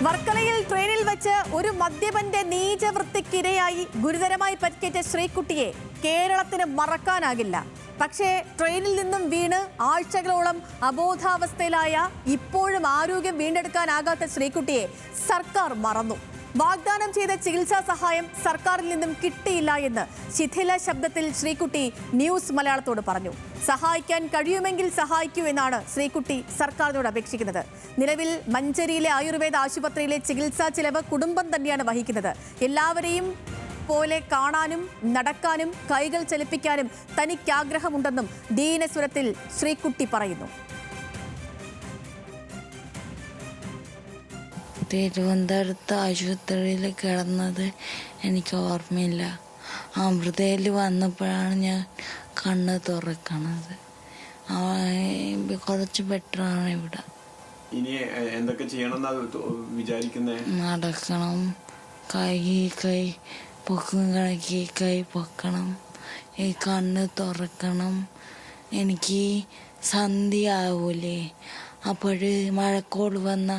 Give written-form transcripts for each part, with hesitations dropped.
വർക്കലയിൽ ട്രെയിനിൽ വെച്ച് ഒരു മദ്യപന്റെ നീചവൃത്തിക്കിരയായി ഗുരുതരമായി പരിക്കേറ്റ ശ്രീകുട്ടിയെ കേരളത്തിന് മറക്കാനാകില്ല. പക്ഷേ ട്രെയിനിൽ നിന്നും വീണ് ആഴ്ചകളോളം അബോധാവസ്ഥയിലായ ഇപ്പോഴും ആരോഗ്യം വീണ്ടെടുക്കാനാകാത്ത ശ്രീകുട്ടിയെ സർക്കാർ മറന്നു. വാഗ്ദാനം ചെയ്ത ചികിത്സാ സഹായം സർക്കാരിൽ നിന്നും കിട്ടിയില്ല എന്ന് ശിഥില ശബ്ദത്തിൽ ശ്രീകുട്ടി ന്യൂസ് മലയാളത്തോട് പറഞ്ഞു. സഹായിക്കാൻ കഴിയുമെങ്കിൽ സഹായിക്കൂ എന്നാണ് ശ്രീകുട്ടി സർക്കാരിനോട് അപേക്ഷിക്കുന്നത്. നിലവിൽ മഞ്ചേരിയിലെ ആയുർവേദ ആശുപത്രിയിലെ ചികിത്സാ ചിലവ് കുടുംബം തന്നെയാണ് വഹിക്കുന്നത്. എല്ലാവരെയും പോലെ കാണാനും നടക്കാനും കൈകൾ ചലിപ്പിക്കാനും തനിക്കാഗ്രഹമുണ്ടെന്നും ദീനസ്വരത്തിൽ ശ്രീകുട്ടി പറയുന്നു. തിരുവനന്തപുരത്ത് ആശുപത്രിയിൽ കിടന്നത് എനിക്ക് ഓർമ്മയില്ല. അമൃതയിൽ വന്നപ്പോഴാണ് ഞാൻ കണ്ണ് തുറക്കണത്. കുറച്ച് ബെറ്ററാണ് ഇവിടെ. ഇനി എന്തൊക്കെ ചെയ്യണമെന്നാ വിചാരിക്കുന്നേ? നടക്കണം, കൈ പൊക്കും കണക്കി കൈ പൊക്കണം, ഈ കണ്ണ് തുറക്കണം. എനിക്ക് സന്ധ്യ ആവൂലേ, അപ്പോഴ് മഴക്കോട് വന്ന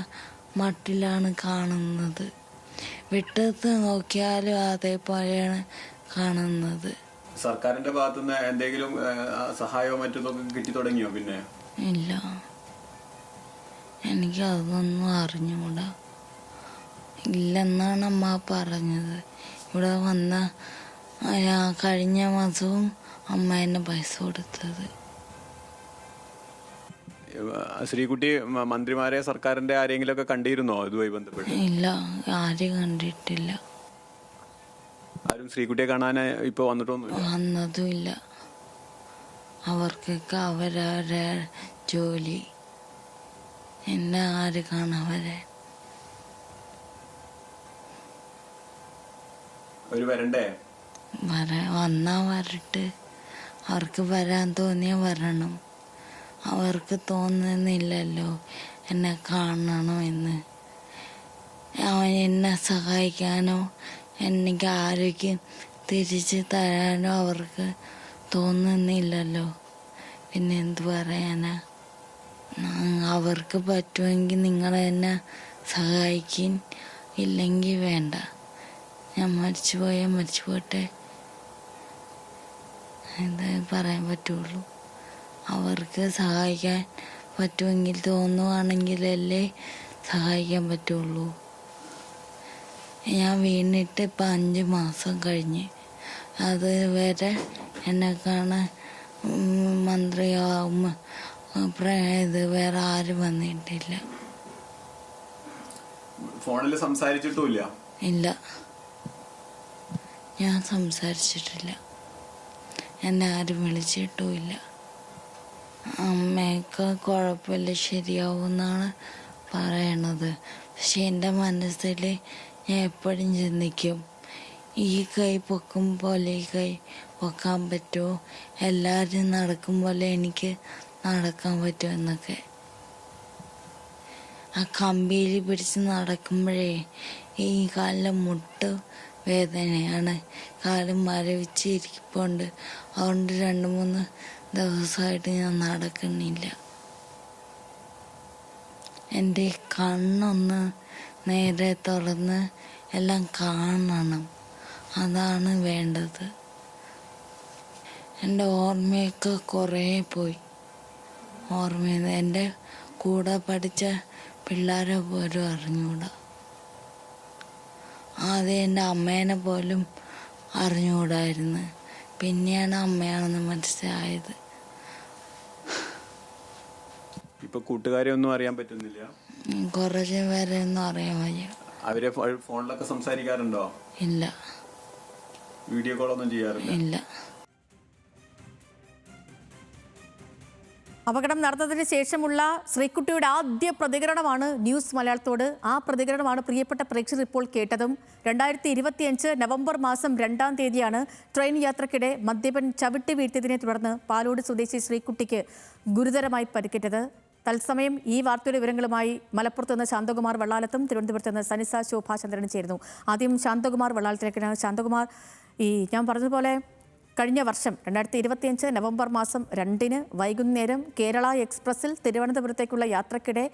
മട്ടിലാണ് കാണുന്നത്. വിട്ടത്ത് നോക്കിയാലും അതേപോലെയാണ് കാണുന്നത്. സർക്കാരിന്റെ ഭാഗത്തുനിന്ന് എന്തെങ്കിലും സഹായമോ മറ്റൊക്കെ കിട്ടി തുടങ്ങിയോ? പിന്നെ ഇല്ല, എനിക്കതൊന്നും അറിഞ്ഞുകൂടാ. ഇല്ലെന്നാണ് അമ്മ പറഞ്ഞത്. ഇവിടെ വന്ന കഴിഞ്ഞ മാസവും അമ്മ എന്നെ പൈസ കൊടുത്തത്. ശ്രീകുട്ടി മന്ത്രിമാരെ സർക്കാരിന്റെ ആരെങ്കിലും ഒക്കെ കണ്ടിരുന്നോ ഇതുമായി ബന്ധപ്പെട്ട്? ഇല്ല, ആരും കണ്ടിട്ടില്ല. ആരും ശ്രീകുട്ടിയെ കാണാൻ ഇപ്പൊ വന്നതുമില്ല. അവർക്കൊക്കെ അവരവരെ ജോലി, എന്നെ ആര് കാണാവരെ. വരണ്ടേ? വന്നാ വരട്ടെ. അവർക്ക് വരാൻ തോന്നിയാ വരണം. അവർക്ക് തോന്നുന്നില്ലല്ലോ എന്നെ കാണണമെന്ന്. എന്നെ സഹായിക്കാനോ എനിക്ക് ആരോഗ്യം തിരിച്ച് തരാനോ അവർക്ക് തോന്നുന്നില്ലല്ലോ. പിന്നെ എന്ത് പറയാനാ? അവർക്ക് പറ്റുമെങ്കിൽ നിങ്ങൾ എന്നെ സഹായിക്കും, ഇല്ലെങ്കിൽ വേണ്ട. ഞാൻ മരിച്ചു പോയാൽ മരിച്ചു പോട്ടെ, എന്താ പറയാൻ പറ്റുള്ളൂ. അവർക്ക് സഹായിക്കാൻ പറ്റുമെങ്കിൽ തോന്നുവാണെങ്കിലല്ലേ സഹായിക്കാൻ പറ്റുള്ളൂ. ഞാൻ വീണിട്ട് ഇപ്പം 5 മാസം കഴിഞ്ഞ്. അതുവരെ എന്നെ കാണാൻ മന്ത്രിയാവും ഇത് വേറെ ആരും വന്നിട്ടില്ല. ഫോണിൽ സംസാരിച്ചിട്ടുമില്ല? ഇല്ല, ഞാൻ സംസാരിച്ചിട്ടില്ല. എന്നെ ആരും വിളിച്ചിട്ടുമില്ല. അമ്മയൊക്കെ കുഴപ്പമില്ല, ശരിയാവുമെന്നാണ് പറയണത്. പക്ഷെ എൻ്റെ മനസ്സിൽ ഞാൻ എപ്പോഴും ചിന്തിക്കും, ഈ കൈ പൊക്കും പോലെ ഈ കൈ പൊക്കാൻ പറ്റുമോ, എല്ലാവരും നടക്കും പോലെ എനിക്ക് നടക്കാൻ പറ്റുമോ എന്നൊക്കെ. ആ കമ്പിയിൽ പിടിച്ച് നടക്കുമ്പോഴേ ഈ കാലിലെ മുട്ട് വേദനയാണ്. കാല് മരവിച്ചിരിപ്പുണ്ട്. അതുകൊണ്ട് 2-3 ദിവസമായിട്ട് ഞാൻ നടക്കുന്നില്ല. എൻ്റെ കണ്ണൊന്ന് നേരെ തുറന്ന് എല്ലാം കാണണം, അതാണ് വേണ്ടത്. എൻ്റെ ഓർമ്മയൊക്കെ കുറേ പോയി. ഓർമ്മ എൻ്റെ കൂടെ പഠിച്ച പിള്ളേരെ പോലും അറിഞ്ഞുകൂടാ. ആദ്യം എൻ്റെ അമ്മേനെ പോലും അറിഞ്ഞുകൂടായിരുന്നു. പിന്നെയാണ് അമ്മയാണെന്ന് മനസ്സിലായത്. ഇപ്പൊ കൂട്ടുകാരെ ഒന്നും അറിയാൻ പറ്റുന്നില്ല? കുറച്ച് പേരെ ഒന്നും അറിയാൻ വയ്യ. അവരെ ഫോണിലൊക്കെ സംസാരിക്കാറുണ്ടോ? ഇല്ല. വീഡിയോ കോൾ ഒന്നും ചെയ്യാറില്ല? ഇല്ല. അപകടം നടന്നതിന് ശേഷമുള്ള ശ്രീകുട്ടിയുടെ ആദ്യ പ്രതികരണമാണ് ന്യൂസ് മലയാളത്തോട്. ആ പ്രതികരണമാണ് പ്രിയപ്പെട്ട പ്രേക്ഷകർ ഇപ്പോൾ കേട്ടതും. 2025 നവംബർ മാസം 2-ാം തീയതിയാണ് ട്രെയിൻ യാത്രക്കിടെ മദ്യപൻ ചവിട്ടി വീഴ്ത്തിയതിനെ തുടർന്ന് പാലോട് സ്വദേശി ശ്രീകുട്ടിക്ക് ഗുരുതരമായി പരിക്കേറ്റത്. തത്സമയം ഈ വാർത്തയുടെ വിവരങ്ങളുമായി മലപ്പുറത്ത് നിന്ന് ശാന്തകുമാർ വെള്ളാലത്തും തിരുവനന്തപുരത്ത് നിന്ന് സനിസ ശോഭാചന്ദ്രനും ചേരുന്നു. ആദ്യം ശാന്തകുമാർ വെള്ളാലത്തിലേക്കാണ്. ശാന്തകുമാർ, ഞാൻ പറഞ്ഞതുപോലെ കഴിഞ്ഞ വർഷം 2025 നവംബർ മാസം 2-ന് വൈകുന്നേരം കേരള എക്സ്പ്രസിൽ തിരുവനന്തപുരത്തേക്കുള്ള യാത്രക്കിടെ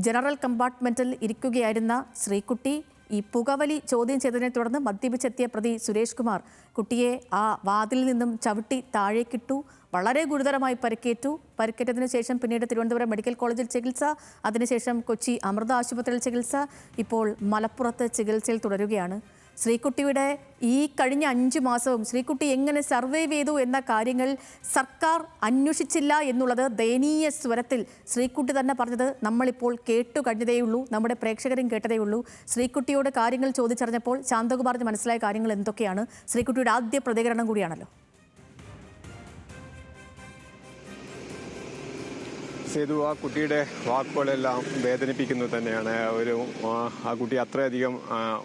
ജനറൽ കമ്പാർട്ട്മെന്റിൽ ഇരിക്കുകയായിരുന്ന ശ്രീകുട്ടി ഈ പുകവലി ചോദ്യം ചെയ്തതിനെ തുടർന്ന് മദ്യപിച്ചെത്തിയ പ്രതി സുരേഷ് കുമാർ കുട്ടിയെ ആ വാതിലിൽ നിന്നും ചവിട്ടി താഴേക്കിട്ടു. വളരെ ഗുരുതരമായി പരിക്കേറ്റതിനു ശേഷം പിന്നീട് തിരുവനന്തപുരം മെഡിക്കൽ കോളേജിൽ ചികിത്സ, അതിനുശേഷം കൊച്ചി അമൃത ആശുപത്രിയിൽ ചികിത്സ, ഇപ്പോൾ മലപ്പുറത്ത് ചികിത്സയിൽ തുടരുകയാണ്. ശ്രീകുട്ടിയുടെ ഈ കഴിഞ്ഞ 5 മാസവും ശ്രീകുട്ടി എങ്ങനെ സർവൈവ് ചെയ്തു എന്ന കാര്യങ്ങൾ സർക്കാർ അന്വേഷിച്ചില്ല എന്നുള്ളത് ദയനീയ സ്വരത്തിൽ ശ്രീകുട്ടി തന്നെ പറഞ്ഞത് നമ്മളിപ്പോൾ കേട്ടു കഴിഞ്ഞതേയുള്ളൂ, നമ്മുടെ പ്രേക്ഷകരും കേട്ടതേയുള്ളൂ. ശ്രീകുട്ടിയോട് കാര്യങ്ങൾ ചോദിച്ചറിഞ്ഞപ്പോൾ ശാന്തകുമാറിന് മനസ്സിലായ കാര്യങ്ങൾ എന്തൊക്കെയാണ്? ശ്രീകുട്ടിയുടെ ആദ്യ പ്രതികരണം കൂടിയാണല്ലോ. സേതു, ആ കുട്ടിയുടെ വാക്കുകളെല്ലാം വേദനിപ്പിക്കുന്നത് തന്നെയാണ്. ആ കുട്ടി അത്രയധികം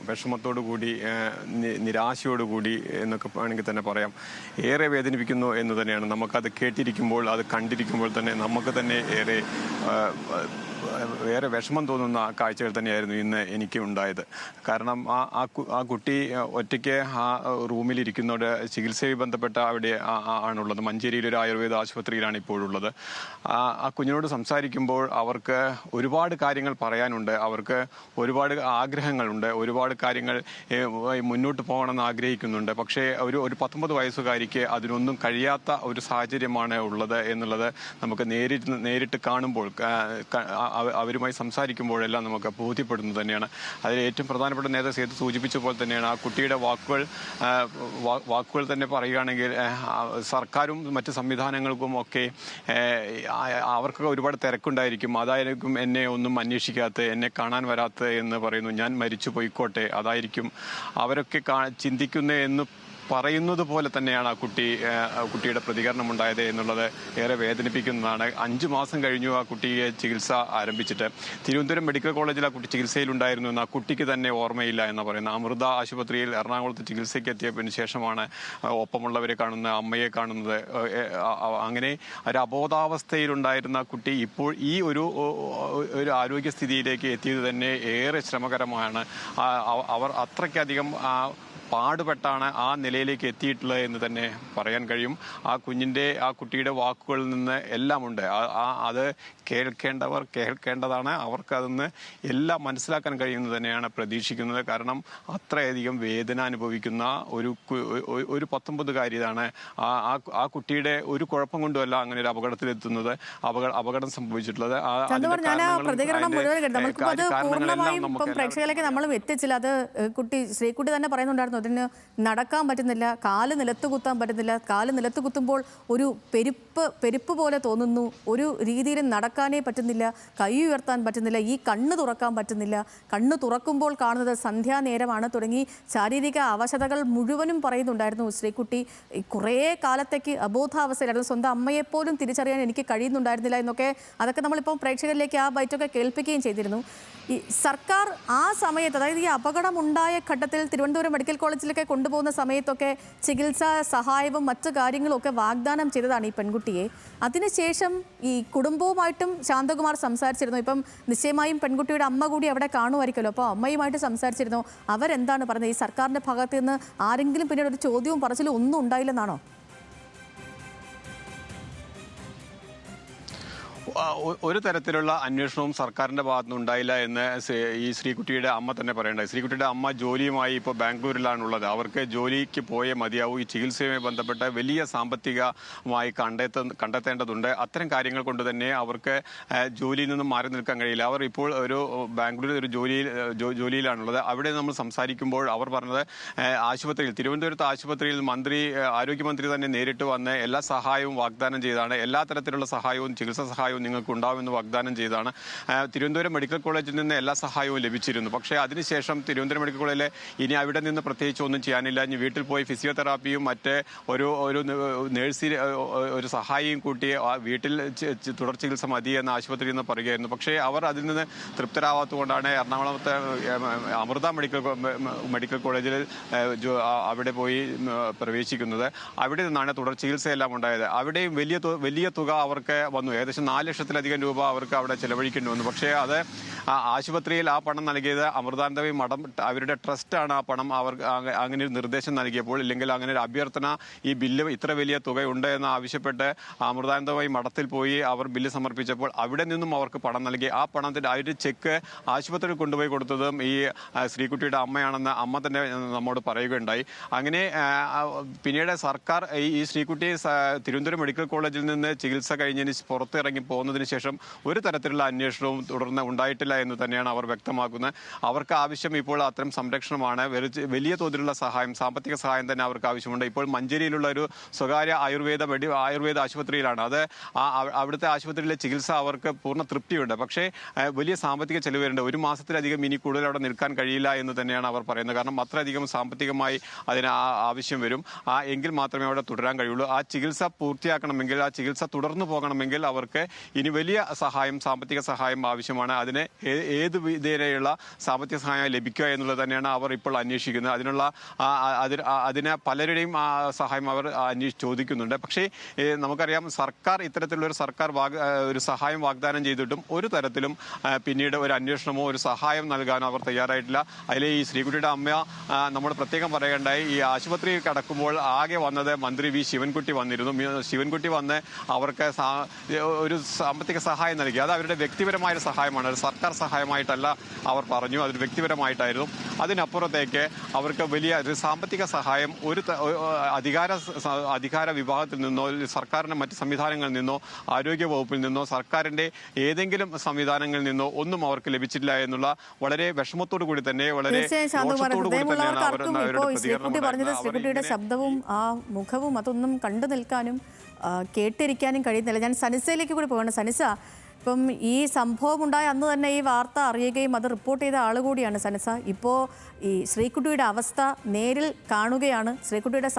വിഷമത്തോടു കൂടി നിരാശയോടുകൂടി എന്നൊക്കെ വേണമെങ്കിൽ തന്നെ പറയാം. ഏറെ വേദനിപ്പിക്കുന്നു എന്ന് തന്നെയാണ്. നമുക്കത് കേട്ടിരിക്കുമ്പോൾ, അത് കണ്ടിരിക്കുമ്പോൾ തന്നെ നമുക്ക് തന്നെ ഏറെ വിഷമം തോന്നുന്ന കാഴ്ചകൾ തന്നെയായിരുന്നു ഇന്ന് എനിക്ക് ഉണ്ടായത്. കാരണം ആ കുട്ടി ഒറ്റയ്ക്ക് ആ റൂമിലിരിക്കുന്നതോട് ചികിത്സയുമായി ബന്ധപ്പെട്ട അവിടെ ആണുള്ളത്. മഞ്ചേരിയിലൊരു ആയുർവേദ ആശുപത്രിയിലാണ് ഇപ്പോഴുള്ളത്. ആ കുഞ്ഞിനോട് സംസാരിക്കുമ്പോൾ അവർക്ക് ഒരുപാട് കാര്യങ്ങൾ പറയാനുണ്ട്, അവർക്ക് ഒരുപാട് ആഗ്രഹങ്ങളുണ്ട്, ഒരുപാട് കാര്യങ്ങൾ മുന്നോട്ട് പോകണമെന്ന് ആഗ്രഹിക്കുന്നുണ്ട്. പക്ഷേ ഒരു 19 വയസ്സുകാരിക്ക് അതിനൊന്നും കഴിയാത്ത ഒരു സാഹചര്യമാണ് ഉള്ളത് എന്നുള്ളത് നമുക്ക് നേരിട്ട് കാണുമ്പോൾ, അവരുമായി സംസാരിക്കുമ്പോഴെല്ലാം നമുക്ക് ബോധ്യപ്പെടുന്നത് തന്നെയാണ്. അതിൽ ഏറ്റവും പ്രധാനപ്പെട്ട നേതാവ് സേതു സൂചിപ്പിച്ച പോലെ തന്നെയാണ് ആ കുട്ടിയുടെ വാക്കുകൾ തന്നെ പറയുകയാണെങ്കിൽ സർക്കാരും മറ്റ് സംവിധാനങ്ങൾക്കും ഒക്കെ അവർക്കൊക്കെ ഒരുപാട് തിരക്കുണ്ടായിരിക്കും. അതായിരിക്കും എന്നെ ഒന്നും അന്വേഷിക്കാത്ത, എന്നെ കാണാൻ വരാത്ത എന്ന് പറയുന്നു. ഞാൻ മരിച്ചു പോയിക്കോട്ടെ, അതായിരിക്കും അവരൊക്കെ ചിന്തിക്കുന്നത് എന്ന് പറയുന്നത് പോലെ തന്നെയാണ് ആ കുട്ടിയുടെ പ്രതികരണം ഉണ്ടായത് എന്നുള്ളത് ഏറെ വേദനിപ്പിക്കുന്നതാണ്. 5 മാസം കഴിഞ്ഞു ആ കുട്ടിയെ ചികിത്സ ആരംഭിച്ചിട്ട്. തിരുവനന്തപുരം മെഡിക്കൽ കോളേജിൽ ആ കുട്ടി ചികിത്സയിലുണ്ടായിരുന്നു എന്ന് ആ കുട്ടിക്ക് തന്നെ ഓർമ്മയില്ല എന്ന് പറയുന്നത്. അമൃത ആശുപത്രിയിൽ എറണാകുളത്ത് ചികിത്സയ്ക്ക് എത്തിയതിന് ശേഷമാണ് ഒപ്പമുള്ളവരെ കാണുന്നത്, അമ്മയെ കാണുന്നത്. അങ്ങനെ ഒരു അബോധാവസ്ഥയിലുണ്ടായിരുന്ന കുട്ടി ഇപ്പോൾ ഈ ഒരു ആരോഗ്യസ്ഥിതിയിലേക്ക് എത്തിയത് തന്നെ ഏറെ ശ്രമകരമാണ്. അവർ അത്രയ്ക്കധികം പാടുപെട്ടാണ് ആ നിലയിലേക്ക് എത്തിയിട്ടുള്ളത് എന്ന് തന്നെ പറയാൻ കഴിയും. ആ കുട്ടിയുടെ വാക്കുകളിൽ നിന്ന് എല്ലാം ഉണ്ട്. അത് കേൾക്കേണ്ടവർ കേൾക്കേണ്ടതാണ്. അവർക്കതൊന്ന് എല്ലാം മനസ്സിലാക്കാൻ കഴിയുന്നത് തന്നെയാണ് പ്രതീക്ഷിക്കുന്നത്. കാരണം അത്രയധികം വേദന അനുഭവിക്കുന്ന ഒരു 19-കാരിയാണ്. ആ കുട്ടിയുടെ ഒരു കുഴപ്പം കൊണ്ടുമല്ല അങ്ങനെ ഒരു അപകടത്തിലെത്തുന്നത്, അപകടം സംഭവിച്ചിട്ടുള്ളത്. പ്രേക്ഷകരിലേക്ക് നമ്മൾ എത്തിച്ചില്ല. അത് ശ്രീകുട്ടി തന്നെ പറയുന്നുണ്ടായിരുന്നു, അതിന് നടക്കാൻ പറ്റുന്നില്ല, കാല് നിലത്ത് കുത്താൻ പറ്റുന്നില്ല, കാല് നിലത്ത് കുത്തുമ്പോൾ ഒരു പെരുപ്പ് പോലെ തോന്നുന്നു, ഒരു രീതിയിലും നടക്കാനേ പറ്റുന്നില്ല, കൈ ഉയർത്താൻ പറ്റുന്നില്ല, ഈ കണ്ണ് തുറക്കാൻ പറ്റുന്നില്ല, കണ്ണ് തുറക്കുമ്പോൾ കാണുന്നത് സന്ധ്യാനേരമാണ് തുടങ്ങി ശാരീരിക അവശതകൾ മുഴുവനും പറയുന്നുണ്ടായിരുന്നു ശ്രീകുട്ടി. കുറേ കാലത്തേക്ക് അബോധാവസ്ഥയിലായിരുന്നു, സ്വന്തം അമ്മയെപ്പോലും തിരിച്ചറിയാൻ എനിക്ക് കഴിയുന്നുണ്ടായിരുന്നില്ല എന്നൊക്കെ. അതൊക്കെ നമ്മളിപ്പോൾ പ്രേക്ഷകരിലേക്ക് ആ ബൈറ്റൊക്കെ കേൾപ്പിക്കുകയും ചെയ്തിരുന്നു. ഈ സർക്കാർ ആ സമയത്ത്, അതായത് ഈ അപകടമുണ്ടായ ഘട്ടത്തിൽ തിരുവനന്തപുരം മെഡിക്കൽ കോളേജിലൊക്കെ കൊണ്ടുപോകുന്ന സമയത്തൊക്കെ ചികിത്സാ സഹായവും മറ്റു കാര്യങ്ങളും ഒക്കെ വാഗ്ദാനം ചെയ്തതാണ് ഈ പെൺകുട്ടിയെ. അതിനുശേഷം ഈ കുടുംബവുമായിട്ടും ശാന്തകുമാർ സംസാരിച്ചിരുന്നു. ഇപ്പം നിശ്ചയമായും പെൺകുട്ടിയുടെ അമ്മ കൂടി അവിടെ കാണുമായിരിക്കുമല്ലോ, അപ്പോൾ അമ്മയുമായിട്ട് സംസാരിച്ചിരുന്നു. അവരെന്താണ് പറഞ്ഞത്? ഈ സർക്കാരിൻ്റെ ഭാഗത്ത് നിന്ന് ആരെങ്കിലും പിന്നീട് ഒരു ചോദ്യവും പറച്ചിലും ഒന്നും ഉണ്ടായില്ലെന്നാണോ? ഒരു തരത്തിലുള്ള അന്വേഷണവും സർക്കാരിന്റെ ഭാഗത്തുനിന്ന് ഉണ്ടായില്ല എന്ന് ഈ ശ്രീകുട്ടിയുടെ അമ്മ തന്നെ പറയേണ്ടത്. ശ്രീകുട്ടിയുടെ അമ്മ ജോലിയുമായി ഇപ്പോൾ ബാംഗ്ലൂരിലാണുള്ളത്. അവർക്ക് ജോലിക്ക് പോയേ മതിയാവൂ. ഈ ചികിത്സയുമായി ബന്ധപ്പെട്ട വലിയ സാമ്പത്തികമായി കണ്ടെത്തേണ്ടതുണ്ട്. അത്തരം കാര്യങ്ങൾ കൊണ്ട് തന്നെ അവർക്ക് ജോലിയിൽ നിന്നും മാറി നിൽക്കാൻ കഴിയില്ല. അവർ ഇപ്പോൾ ബാംഗ്ലൂരിൽ ഒരു ജോലിയിലാണുള്ളത്. അവിടെ നമ്മൾ സംസാരിക്കുമ്പോൾ അവർ പറഞ്ഞത് ആശുപത്രിയിൽ, തിരുവനന്തപുരത്ത് ആശുപത്രിയിൽ ആരോഗ്യമന്ത്രി തന്നെ നേരിട്ട് വന്ന് എല്ലാ സഹായവും വാഗ്ദാനം ചെയ്താണ്. എല്ലാ തരത്തിലുള്ള സഹായവും, ചികിത്സാ സഹായവും നിങ്ങൾക്ക് ഉണ്ടാവുമെന്ന് വാഗ്ദാനം ചെയ്താണ്. തിരുവനന്തപുരം മെഡിക്കൽ കോളേജിൽ നിന്ന് എല്ലാ സഹായവും ലഭിച്ചിരുന്നു. പക്ഷേ അതിനുശേഷം തിരുവനന്തപുരം മെഡിക്കൽ കോളേജിൽ ഇനി അവിടെ നിന്ന് പ്രത്യേകിച്ച് ഒന്നും ചെയ്യാനില്ല, ഇനി വീട്ടിൽ പോയി ഫിസിയോതെറാപ്പിയും മറ്റ് ഒരു നേഴ്സിന് ഒരു സഹായിയും കൂട്ടി വീട്ടിൽ തുടർ ചികിത്സ മതി എന്ന ആശുപത്രിയിൽ നിന്ന് പറയുകയായിരുന്നു. പക്ഷേ അവർ അതിൽ നിന്ന് തൃപ്തരാവാത്തതുകൊണ്ടാണ് എറണാകുളത്തെ അമൃത മെഡിക്കൽ കോളേജിൽ അവിടെ പോയി പ്രവേശിക്കുന്നത്. അവിടെ നിന്നാണ് തുടർ ചികിത്സയെല്ലാം ഉണ്ടായത്. അവിടെയും വലിയ തുക അവർക്ക് വന്നു. ഏകദേശം 4 ലക്ഷത്തിലധികം രൂപ അവർക്ക് അവിടെ ചെലവഴിക്കേണ്ടി വന്നു. പക്ഷേ അത് ആശുപത്രിയിൽ ആ പണം നൽകിയത് അമൃതാനന്ദമയി മഠം അവരുടെ ട്രസ്റ്റാണ് ആ പണം അവർക്ക് അങ്ങനെ ഒരു നിർദ്ദേശം നൽകിയപ്പോൾ, ഇല്ലെങ്കിൽ അങ്ങനെ ഒരു അഭ്യർത്ഥന, ഈ ബില്ല് ഇത്ര വലിയ തുകയുണ്ട് എന്ന് ആവശ്യപ്പെട്ട് അമൃതാനന്ദമയി മഠത്തിൽ പോയി അവർ ബില്ല് സമർപ്പിച്ചപ്പോൾ അവിടെ നിന്നും അവർക്ക് പണം നൽകി. ആ പണത്തിൻ്റെ ആ ഒരു ചെക്ക് ആശുപത്രിയിൽ കൊണ്ടുപോയി കൊടുത്തതും ഈ ശ്രീകുട്ടിയുടെ അമ്മയാണെന്ന് അമ്മ തന്നെ നമ്മോട് പറയുകയുണ്ടായി. അങ്ങനെ പിന്നീട് സർക്കാർ ഈ ശ്രീകുട്ടിയെ തിരുവനന്തപുരം മെഡിക്കൽ കോളേജിൽ നിന്ന് ചികിത്സ കഴിഞ്ഞതിന് പുറത്തിറങ്ങി പോകുന്നതിന് ശേഷം ഒരു തരത്തിലുള്ള അന്വേഷണവും തുടർന്ന് ഉണ്ടായിട്ടില്ല എന്ന് തന്നെയാണ് അവർ വ്യക്തമാക്കുന്നത്. അവർക്ക് ആവശ്യം ഇപ്പോൾ അത്തരം സംരക്ഷണമാണ്. വലിയ തോതിലുള്ള സഹായം, സാമ്പത്തിക സഹായം തന്നെ അവർക്ക് ആവശ്യമുണ്ട്. ഇപ്പോൾ മഞ്ചേരിയിലുള്ള ഒരു സ്വകാര്യ ആയുർവേദ ആശുപത്രിയിലാണ്. അത് അവിടുത്തെ ആശുപത്രിയിലെ ചികിത്സ അവർക്ക് പൂർണ്ണ തൃപ്തിയുണ്ട്. പക്ഷേ വലിയ സാമ്പത്തിക ചെലവ് വരുന്നുണ്ട്. ഒരു മാസത്തിലധികം ഇനി കൂടുതൽ അവിടെ നിൽക്കാൻ കഴിയില്ല എന്ന് തന്നെയാണ് അവർ പറയുന്നത്. കാരണം അത്രയധികം സാമ്പത്തികമായി അതിന് ആവശ്യം വരും. എങ്കിൽ മാത്രമേ അവിടെ തുടരാൻ കഴിയുള്ളൂ. ആ ചികിത്സ പൂർത്തിയാക്കണമെങ്കിൽ, ആ ചികിത്സ തുടർന്നു പോകണമെങ്കിൽ അവർക്ക് ഇനി വലിയ സഹായം, സാമ്പത്തിക സഹായം ആവശ്യമാണ്. അതിന് ഏത് വിധേനയുള്ള സാമ്പത്തിക സഹായം ലഭിക്കുക എന്നുള്ളത് തന്നെയാണ് അവർ ഇപ്പോൾ അന്വേഷിക്കുന്നത്. അതിന് പലരുടെയും സഹായം അവർ ചോദിക്കുന്നുണ്ട്. പക്ഷേ നമുക്കറിയാം, സർക്കാർ ഇത്തരത്തിലുള്ള ഒരു സഹായം വാഗ്ദാനം ചെയ്തിട്ടും ഒരു തരത്തിലും പിന്നീട് ഒരു അന്വേഷണമോ ഒരു സഹായം നൽകാനോ അവർ തയ്യാറായിട്ടില്ല. അതിൽ ഈ ശ്രീകുട്ടിയുടെ അമ്മ നമ്മൾ പ്രത്യേകം പറയേണ്ടായി, ഈ ആശുപത്രിയിൽ കടക്കുമ്പോൾ ആകെ വന്നത് മന്ത്രി വി ശിവൻകുട്ടി വന്നിരുന്നു. ശിവൻകുട്ടി വന്ന് അവർക്ക് ഒരു സാമ്പത്തിക സഹായം നൽകി. അത് അവരുടെ വ്യക്തിപരമായ ഒരു സഹായമാണ്, ഒരു സർക്കാർ സഹായമായിട്ടല്ല അവർ പറഞ്ഞു, അതൊരു വ്യക്തിപരമായിട്ടായിരുന്നു. അതിനപ്പുറത്തേക്ക് അവർക്ക് വലിയ ഒരു സാമ്പത്തിക സഹായം ഒരു അധികാര വിഭാഗത്തിൽ നിന്നോ, സർക്കാരിന്റെ മറ്റ് സംവിധാനങ്ങളിൽ നിന്നോ, ആരോഗ്യ വകുപ്പിൽ നിന്നോ, സർക്കാരിന്റെ ഏതെങ്കിലും സംവിധാനങ്ങളിൽ നിന്നോ ഒന്നും അവർക്ക് ലഭിച്ചില്ല എന്നുള്ള വളരെ വിഷമത്തോടു കൂടി തന്നെ, വളരെ ശ്രീകുട്ടിയുടെ ശബ്ദവും ആ മുഖവും അതൊന്നും കണ്ടു നിൽക്കാനും കേട്ടിരിക്കാനും കഴിയുന്നില്ല. ഞാൻ സനിസയിലേക്ക് കൂടി പോകണം. സനിസ, ഇപ്പം ഈ സംഭവം ഉണ്ടായ അന്ന് തന്നെ ഈ വാർത്ത അറിയുകയും അത് റിപ്പോർട്ട് ചെയ്ത ആൾ കൂടിയാണ് സനിസ. ഇപ്പോൾ ഈ ശ്രീകുട്ടിയുടെ അവസ്ഥ നേരിൽ കാണുകയാണ്. ശ്രീകുട്ടിയുടെ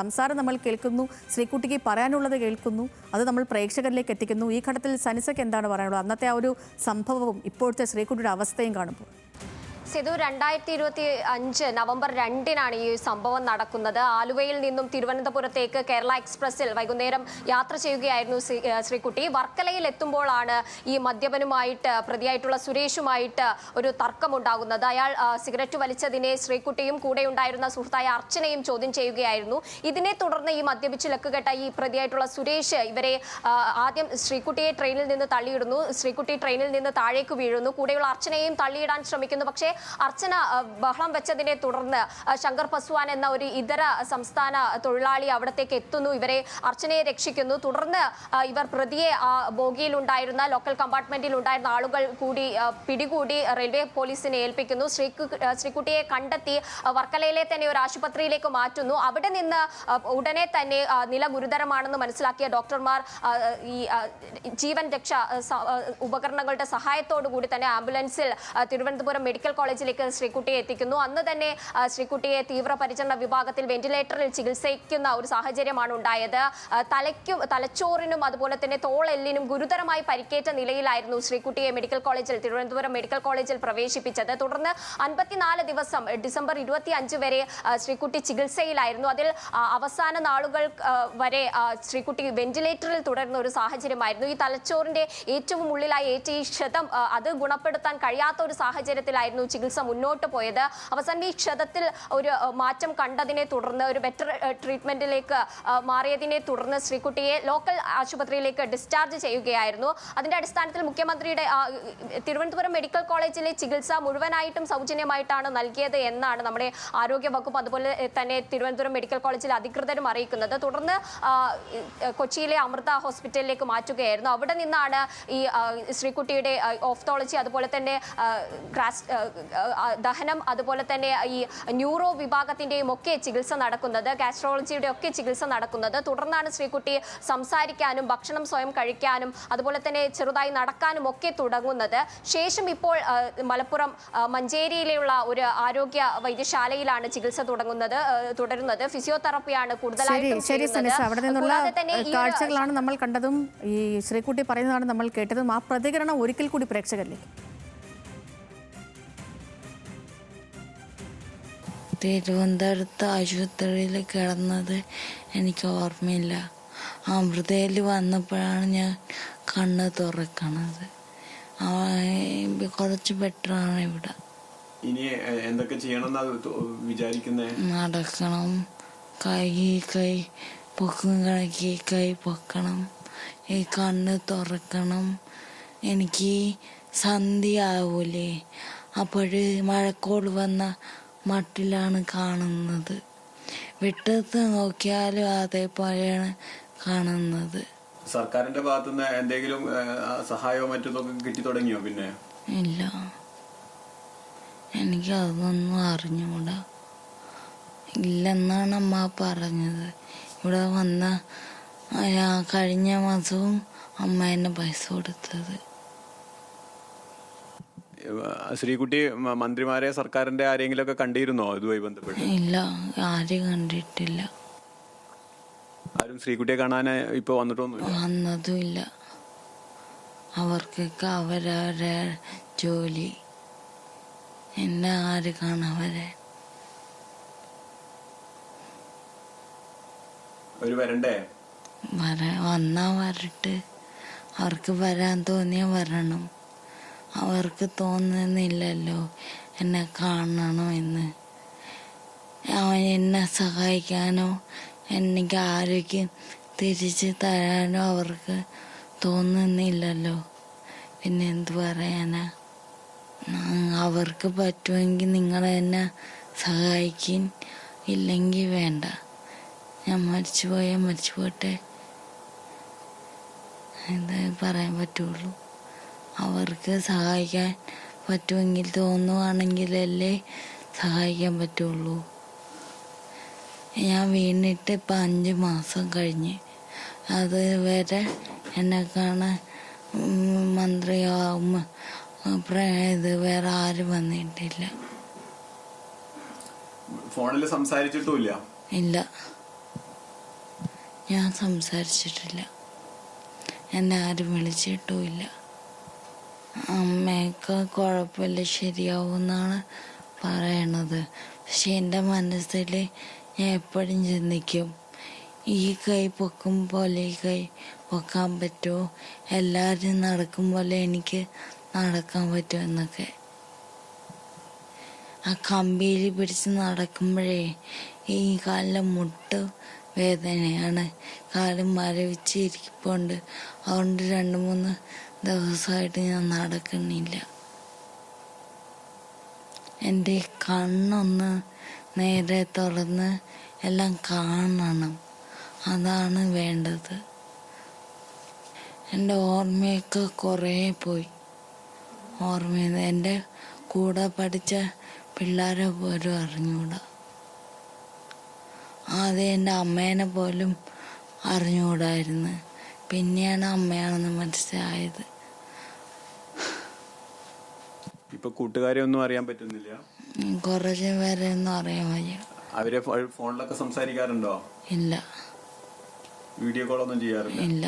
സംസാരം നമ്മൾ കേൾക്കുന്നു, ശ്രീകുട്ടിക്ക് പറയാനുള്ളത് കേൾക്കുന്നു, അത് നമ്മൾ പ്രേക്ഷകരിലേക്ക് എത്തിക്കുന്നു. ഈ ഘട്ടത്തിൽ സനിസയ്ക്ക് എന്താണ് പറയാനുള്ളത് അന്നത്തെ ആ ഒരു സംഭവവും ഇപ്പോഴത്തെ ശ്രീകുട്ടിയുടെ അവസ്ഥയും കാണുമ്പോൾ? സിധു, 2025 നവംബർ 2-നാണ് ഈ സംഭവം നടക്കുന്നത്. ആലുവയിൽ നിന്നും തിരുവനന്തപുരത്തേക്ക് കേരള എക്സ്പ്രസിൽ വൈകുന്നേരം യാത്ര ചെയ്യുകയായിരുന്നു ശ്രീകുട്ടി. വർക്കലയിൽ എത്തുമ്പോഴാണ് ഈ മദ്യപനുമായിട്ട്, പ്രതിയായിട്ടുള്ള സുരേഷുമായിട്ട് ഒരു തർക്കമുണ്ടാകുന്നത്. അയാൾ സിഗരറ്റ് വലിച്ചതിനെ ശ്രീകുട്ടിയും കൂടെ ഉണ്ടായിരുന്ന സുഹൃത്തായ അർച്ചനയും ചോദ്യം ചെയ്യുകയായിരുന്നു. ഇതിനെ തുടർന്ന് ഈ മദ്യപിച്ച് ലക്കുകെട്ട ഈ പ്രതിയായിട്ടുള്ള സുരേഷ് ഇവരെ ആദ്യം ശ്രീകുട്ടിയെ ട്രെയിനിൽ നിന്ന് തള്ളിയിടുന്നു. ശ്രീകുട്ടി ട്രെയിനിൽ നിന്ന് താഴേക്ക് വീഴുന്നു. കൂടെയുള്ള അർച്ചനയും തള്ളിയിടാൻ ശ്രമിക്കുന്നു. പക്ഷേ അർച്ചന ബഹളം വെച്ചതിനെ തുടർന്ന് ശങ്കർ പസ്വാൻ എന്ന ഒരു ഇതര സംസ്ഥാന തൊഴിലാളി അവിടത്തേക്ക് എത്തുന്നു. ഇവരെ അർച്ചനയെ രക്ഷിക്കുന്നു. തുടർന്ന് ഇവർ പ്രതിയെ ബോഗിയിൽ ഉണ്ടായിരുന്ന, ലോക്കൽ കമ്പാർട്ട്മെന്റിൽ ഉണ്ടായിരുന്ന ആളുകൾ കൂടി പിടികൂടി റെയിൽവേ പോലീസിനെ ഏൽപ്പിക്കുന്നു. ശ്രീകുട്ടിയെ കണ്ടെത്തി വർക്കലയിലെ തന്നെ ഒരു ആശുപത്രിയിലേക്ക് മാറ്റുന്നു. അവിടെ നിന്ന് ഉടനെ തന്നെ നില ഗുരുതരമാണെന്ന് മനസ്സിലാക്കിയ ഡോക്ടർമാർ ഈ ജീവൻ രക്ഷാ ഉപകരണങ്ങളുടെ സഹായത്തോടു കൂടി തന്നെ ആംബുലൻസിൽ തിരുവനന്തപുരം മെഡിക്കൽ കോളേജിലേക്ക് ശ്രീകുട്ടിയെ എത്തിക്കുന്നു. അന്ന് തന്നെ ശ്രീകുട്ടിയെ തീവ്രപരിചരണ വിഭാഗത്തിൽ വെന്റിലേറ്ററിൽ ചികിത്സിക്കുന്ന ഒരു സാഹചര്യമാണ് ഉണ്ടായത്. തലച്ചോറിനും അതുപോലെ തന്നെ തോളെല്ലിനും ഗുരുതരമായി പരിക്കേറ്റ നിലയിലായിരുന്നു ശ്രീകുട്ടിയെ തിരുവനന്തപുരം മെഡിക്കൽ കോളേജിൽ പ്രവേശിപ്പിച്ചത്. തുടർന്ന് 54 ദിവസം ഡിസംബർ 25 വരെ ശ്രീകുട്ടി ചികിത്സയിലായിരുന്നു. അതിൽ അവസാന നാളുകൾ വരെ ശ്രീകുട്ടി വെന്റിലേറ്ററിൽ തുടരുന്ന ഒരു സാഹചര്യമായിരുന്നു. ഈ തലച്ചോറിന്റെ ഏറ്റവും ഉള്ളിലായി ഏറ്റ ഈ ക്ഷതം അത് ഗുണപ്പെടുത്താൻ കഴിയാത്ത ഒരു സാഹചര്യത്തിലായിരുന്നു ചികിത്സ മുന്നോട്ട് പോയത്. അവസാനം ഈ ക്ഷതത്തിൽ ഒരു മാറ്റം കണ്ടതിനെ തുടർന്ന്, ഒരു ബെറ്റർ ട്രീറ്റ്മെന്റിലേക്ക് മാറിയതിനെ തുടർന്ന് ശ്രീകുട്ടിയെ ലോക്കൽ ആശുപത്രിയിലേക്ക് ഡിസ്ചാർജ് ചെയ്യുകയായിരുന്നു. അതിന്റെ അടിസ്ഥാനത്തിൽ മുഖ്യമന്ത്രിയുടെ തിരുവനന്തപുരം മെഡിക്കൽ കോളേജിലെ ചികിത്സ മുഴുവനായിട്ടും സൗജന്യമായിട്ടാണ് നൽകിയത് എന്നാണ് നമ്മുടെ ആരോഗ്യ വകുപ്പ് അതുപോലെ തന്നെ തിരുവനന്തപുരം മെഡിക്കൽ കോളേജിലെ അധികൃതരും അറിയിക്കുന്നത്. തുടർന്ന് കൊച്ചിയിലെ അമൃത ഹോസ്പിറ്റലിലേക്ക് മാറ്റുകയായിരുന്നു. അവിടെ നിന്നാണ് ഈ ശ്രീകുട്ടിയുടെ ഓഫ്തോളജി അതുപോലെ തന്നെ ദഹനം അതുപോലെ തന്നെ ഈ ന്യൂറോ വിഭാഗത്തിന്റെയും ഒക്കെ ചികിത്സ നടക്കുന്നത്, ഗാസ്ട്രോളജിയുടെ ഒക്കെ ചികിത്സ നടക്കുന്നത്. തുടർന്നാണ് ശ്രീകുട്ടി സംസാരിക്കാനും ഭക്ഷണം സ്വയം കഴിക്കാനും അതുപോലെ തന്നെ ചെറുതായി നടക്കാനും ഒക്കെ തുടങ്ങുന്നത്. ശേഷം ഇപ്പോൾ മലപ്പുറം മഞ്ചേരിയിലുള്ള ഒരു ആരോഗ്യ വൈദ്യശാലയിലാണ് ചികിത്സ തുടരുന്നത്. ഫിസിയോതെറാപ്പിയാണ് കൂടുതലായിട്ടും ചെയ്യുന്നത്. അവിടെ നിന്നുള്ള കാഴ്ചകളാണ് നമ്മൾ കണ്ടതും ഈ ശ്രീകുട്ടി പറയുന്നതാണ് നമ്മൾ കേട്ടതും. ആ പ്രതികരണം ഒരിക്കൽ കൂടി പ്രേക്ഷകരിലേക്ക്. തിരുവനന്തപുരത്ത് ആശുപത്രിയിൽ കിടന്നത് എനിക്ക് ഓർമ്മയില്ല. അമൃതയിൽ വന്നപ്പോഴാണ് ഞാൻ കണ്ണ് തുറക്കണത്. കുറച്ച് ബെറ്ററാണ് ഇവിടെ. ഇനി എന്തൊക്കെ ചെയ്യണമെന്നാ വിചാരിക്കുന്നേ? നടക്കണം, കൈ പൊക്കും കണക്കി കൈ പൊക്കണം, ഈ കണ്ണ് തുറക്കണം. എനിക്ക് സന്ധ്യ ആവൂലേ, അപ്പോഴ് മഴക്കോട് വന്ന മട്ടിലാണ് കാണുന്നത്. വിട്ടത്ത് നോക്കിയാലും അതേപോലെയാണ് കാണുന്നത്. സർക്കാരിന്റെ ഭാഗത്തുനിന്ന് എന്തെങ്കിലും സഹായമോ മറ്റൊക്കെ കിട്ടി തുടങ്ങിയോ? പിന്നെ ഇല്ല, എനിക്കതൊന്നും അറിഞ്ഞൂടാ. ഇല്ലെന്നാണ് അമ്മ പറഞ്ഞത്. ഇവിടെ വന്ന കഴിഞ്ഞ മാസവും അമ്മ എന്നെ പൈസ കൊടുത്തത്. ശ്രീകുട്ടി മന്ത്രിമാരെ സർക്കാരിന്റെ ആരെങ്കിലും ഒക്കെ കണ്ടിരുന്നോ ഇതുമായി ബന്ധപ്പെട്ട്? ഇല്ല, ആരും കണ്ടിട്ടില്ല. ആരും ശ്രീകുട്ടിയെ കാണാൻ ഇപ്പൊ വന്നിട്ടൊന്നുമില്ല? വന്നതുമില്ല. അവർക്കൊക്കെ അവരവരെ ജോലി, എന്നെ ആര് കാണാവരെ. വരണ്ടേ? വന്നാ വരട്ട്. അവർക്ക് വരാൻ തോന്നിയാ വരണം. അവർക്ക് തോന്നുന്നില്ലല്ലോ എന്നെ കാണണമെന്ന്. എന്നെ സഹായിക്കാനോ എനിക്ക് ആരോഗ്യം തിരിച്ച് തരാനോ അവർക്ക് തോന്നുന്നില്ലല്ലോ. പിന്നെ എന്ത് പറയാനാ? അവർക്ക് പറ്റുമെങ്കിൽ നിങ്ങൾ എന്നെ സഹായിക്കും, ഇല്ലെങ്കിൽ വേണ്ട. ഞാൻ മരിച്ചു പോയാൽ മരിച്ചു പോട്ടെ, എന്താ പറയാൻ പറ്റുള്ളൂ. അവർക്ക് സഹായിക്കാൻ പറ്റുമെങ്കിൽ തോന്നുവാണെങ്കിലല്ലേ സഹായിക്കാൻ പറ്റുള്ളൂ. ഞാൻ വീണിട്ട് ഇപ്പം 5 മാസം കഴിഞ്ഞ്. അതുവരെ എന്നെ കാണാൻ മന്ത്രിയാവും ഇത് വേറെ ആരും വന്നിട്ടില്ല. ഫോണിൽ സംസാരിച്ചിട്ടുമില്ല? ഇല്ല, ഞാൻ സംസാരിച്ചിട്ടില്ല. എന്നെ ആരും വിളിച്ചിട്ടുമില്ല. അമ്മയൊക്കെ കുഴപ്പമില്ല, ശരിയാവുമെന്നാണ് പറയണത്. പക്ഷെ എൻ്റെ മനസ്സിൽ ഞാൻ എപ്പോഴും ചിന്തിക്കും, ഈ കൈ പൊക്കും പോലെ ഈ കൈ പൊക്കാൻ പറ്റുമോ, എല്ലാവരും നടക്കും പോലെ എനിക്ക് നടക്കാൻ പറ്റുമോ എന്നൊക്കെ. ആ കമ്പിയിൽ പിടിച്ച് നടക്കുമ്പോഴേ ഈ കാലിലെ മുട്ട് വേദനയാണ്. കാല് മരവിച്ചിരിപ്പുണ്ട്. അതുകൊണ്ട് 2-3 ദിവസമായിട്ട് ഞാൻ നടക്കുന്നില്ല. എൻ്റെ കണ്ണൊന്ന് നേരെ തുറന്ന് എല്ലാം കാണണം, അതാണ് വേണ്ടത്. എൻ്റെ ഓർമ്മയൊക്കെ കുറേ പോയി. ഓർമ്മ എൻ്റെ കൂടെ പഠിച്ച പിള്ളേരെ പോലും അറിഞ്ഞൂടാ. ആദ്യം എൻ്റെ അമ്മേനെ പോലും അറിഞ്ഞുകൂടായിരുന്നു. പിന്നെയാണ് അമ്മയാണെന്ന് മനസ്സിലായത്. ഇപ്പൊ കൂട്ടുകാരെ ഒന്നും അറിയാൻ പറ്റുന്നില്ല? കുറച്ച് പേരെ ഒന്നും അറിയാൻ വയ്യ. അവരെ ഫോണിലൊക്കെ സംസാരിക്കാറുണ്ടോ? ഇല്ല. വീഡിയോ കോൾ ഒന്നും ചെയ്യാറില്ല? ഇല്ല.